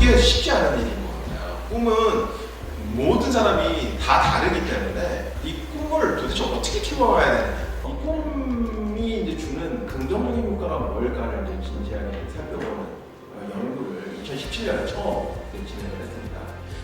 이게 쉽지 않은 일인 것 같아요. 꿈은 모든 사람이 다 다르기 때문에 이 꿈을 도대체 어떻게 키워가야 되느냐. 이 꿈이 이제 주는 긍정적인 효과가 뭘까를 이제 진지하게 살펴보는 연구를 2017년에 처음 진행을 했습니다.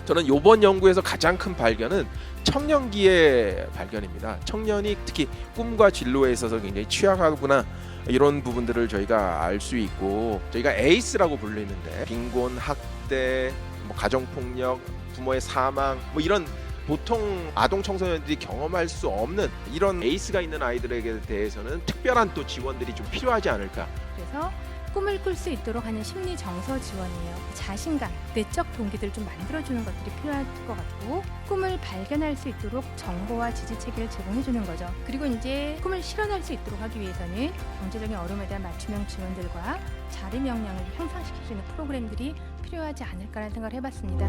저는 이번 연구에서 가장 큰 발견은 청년기의 발견입니다. 청년이 특히 꿈과 진로에 있어서 굉장히 취약하구나, 이런 부분들을 저희가 알 수 있고, 저희가 에이스라고 불리는데 빈곤, 학대, 가정폭력, 부모의 사망, 이런 보통 아동 청소년들이 경험할 수 없는 이런 에이스가 있는 아이들에게 대해서는 특별한 또 지원들이 좀 필요하지 않을까. 그래서 꿈을 꿀 수 있도록 하는 심리 정서 지원이에요. 자신감, 내적 동기들 좀 만들어주는 것들이 필요할 것 같고, 꿈을 발견할 수 있도록 정보와 지지 체계를 제공해주는 거죠. 그리고 이제 꿈을 실현할 수 있도록 하기 위해서는 경제적인 어려움에 대한 맞춤형 지원들과 자립 역량을 향상시켜주는 프로그램들이 필요하지 않을까라는 생각을 해봤습니다.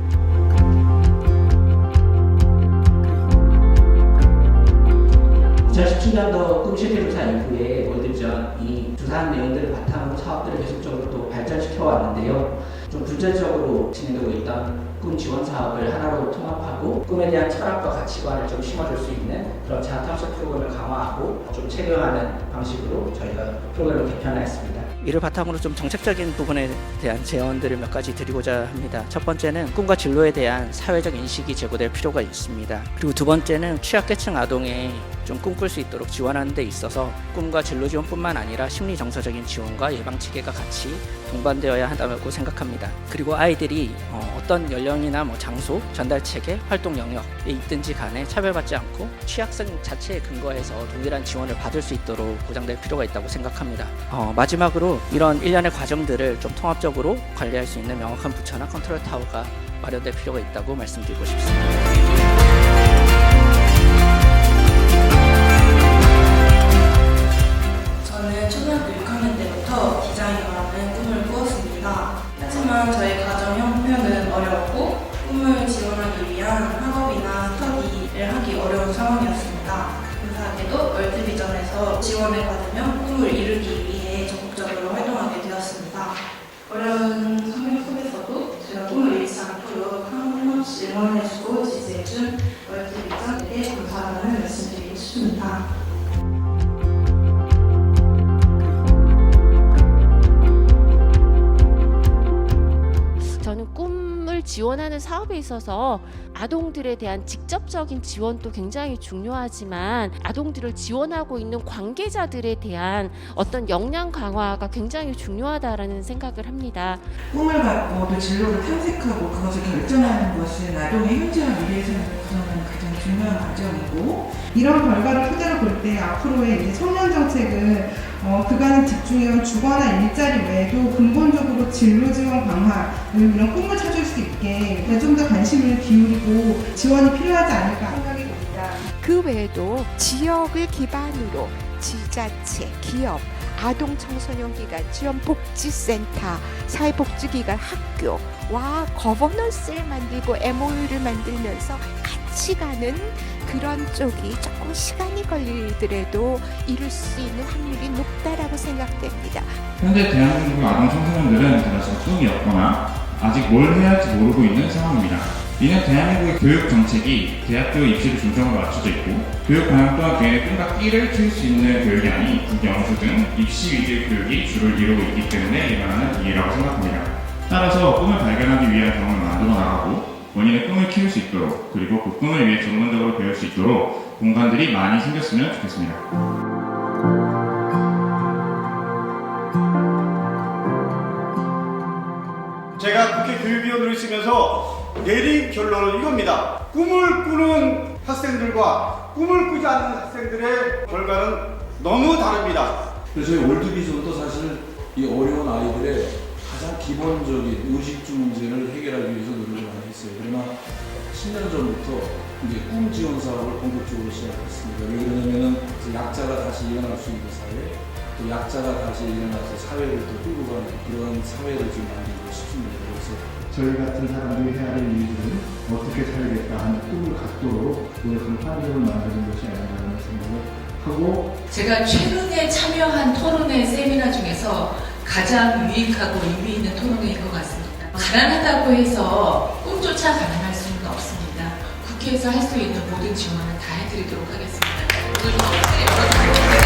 2017년도 꿈 실태조사 이후에 월드비전이 조사한 내용들을 바탕으로 사업들을 계속적으로 또 발전시켜 왔는데요. 좀 불제적으로 진행되고 있던 꿈 지원 사업을 하나로 통합하고 꿈에 대한 철학과 가치관을 좀 심어줄 수 있는 그런 제한 탐색 프로그램을 강화하고 좀 체계화하는 방식으로 저희가 프로그램을 개편했습니다. 이를 바탕으로 좀 정책적인 부분에 대한 제언들을 몇 가지 드리고자 합니다. 첫 번째는 꿈과 진로에 대한 사회적 인식이 제고될 필요가 있습니다. 그리고 두 번째는 취약계층 아동의 좀 꿈꿀 수 있도록 지원하는 데 있어서 꿈과 진로 지원뿐만 아니라 심리 정서적인 지원과 예방 체계가 같이 동반되어야 한다고 생각합니다. 그리고 아이들이 어떤 연령이나 장소, 전달 체계, 활동 영역에 있든지 간에 차별받지 않고 취약성 자체에 근거해서 동일한 지원을 받을 수 있도록 보장될 필요가 있다고 생각합니다. 마지막으로 이런 일련의 과정들을 좀 통합적으로 관리할 수 있는 명확한 부처나 컨트롤 타워가 마련될 필요가 있다고 말씀드리고 싶습니다. 저는 초등학교 6학년 때부터 디자이너라는 꿈을 꾸었습니다. 하지만 저의 가정 형편은 어려웠고 꿈을 지원하기 위한 학업이나 스터디를 하기 어려운 상황이었습니다. 감사하게도 월드비전에서 지원을 받으며 꿈을 이루기 위해 적극적으로 활동하게 되었습니다. 어려운 환경 속에서도 제가 꿈을 잃지 않도록 한없이 응원해주고 지지해준 월드비전에 감사하다는 말씀드리고 싶습니다. 저는 꿈을 지원하는 사업에 있어서 아동들에 대한 직접적인 지원도 굉장히 중요하지만 아동들을 지원하고 있는 관계자들에 대한 어떤 역량 강화가 굉장히 중요하다라는 생각을 합니다. 꿈을 갖고 또 진로를 탐색하고 그것을 결정하는 것은 아동의 현재와 미래의 삶을 구성하는 가장 중요한 과정이고, 이런 결과를 토대로 볼 때 앞으로의 이제 청년 정책은 그간의 집중해온 주거나 일자리 외에도 근본적으로 진로 지원 강화, 이런 꿈을 찾을 수 있게 좀 더 관심을 기울이고 지원이 필요하지 않을까 생각이 듭니다. 그 외에도 지역을 기반으로 지자체, 기업, 아동 청소년 기관, 지원복지센터, 사회복지기관, 학교와 거버넌스를 만들고 MOU를 만들면서 같이 가는 그런 쪽이 조금 시간이 걸리더라도 이룰 수 있는 확률이 높다라고 생각됩니다. 현재 대한민국 아동 청소년들은 그다지 꿈이 없거나 아직 뭘 해야 할지 모르고 있는 상황입니다. 이는 대한민국의 교육 정책이 대학교 입시를 중점으로 맞춰져 있고, 교육 방향 또한 개인의 꿈과 끼를 키울 수 있는 교육이 아닌 국영수 등 입시 위주의 교육이 주를 이루고 있기 때문에 일어나는 일이라고 생각합니다. 따라서 꿈을 발견하기 위한 경험을 만들어 나가고 본인의 꿈을 키울 수 있도록, 그리고 그 꿈을 위해 전문적으로 배울 수 있도록 공간들이 많이 생겼으면 좋겠습니다. 제가 국회 교육위원으로 있으면서 내린 결론은 이겁니다. 꿈을 꾸는 학생들과 꿈을 꾸지 않는 학생들의 결과는 너무 다릅니다. 그래서 저희 월드비전도 사실 이 어려운 아이들의 가장 기본적인 의식주 문제를 해결하기 위해서 노력을 많이 했어요. 그러나 10년 전부터 이제 꿈 지원 사업을 본격적으로 시작했습니다. 왜 그러냐면은 약자가 다시 일어날 수 있는 사회, 또 약자가 다시 일어나서 사회를 더 끌고 가는 그런 사회를 좀 만들고 싶습니다. 그래서 저희 같은 사람들이 해야 할 일들은 어떻게 살겠다 하는 꿈을 갖도록 노력하는 환경을 만드는 것이 아니라는 생각을 하고, 제가 최근에 참여한 토론회 세미나 중에서 가장 유익하고 의미 있는 토론회인 것 같습니다. 가난하다고 해서 꿈조차 가능할 수는 없습니다. 국회에서 할 수 있는 모든 지원은 다 해드리도록 하겠습니다. 오늘 또 열어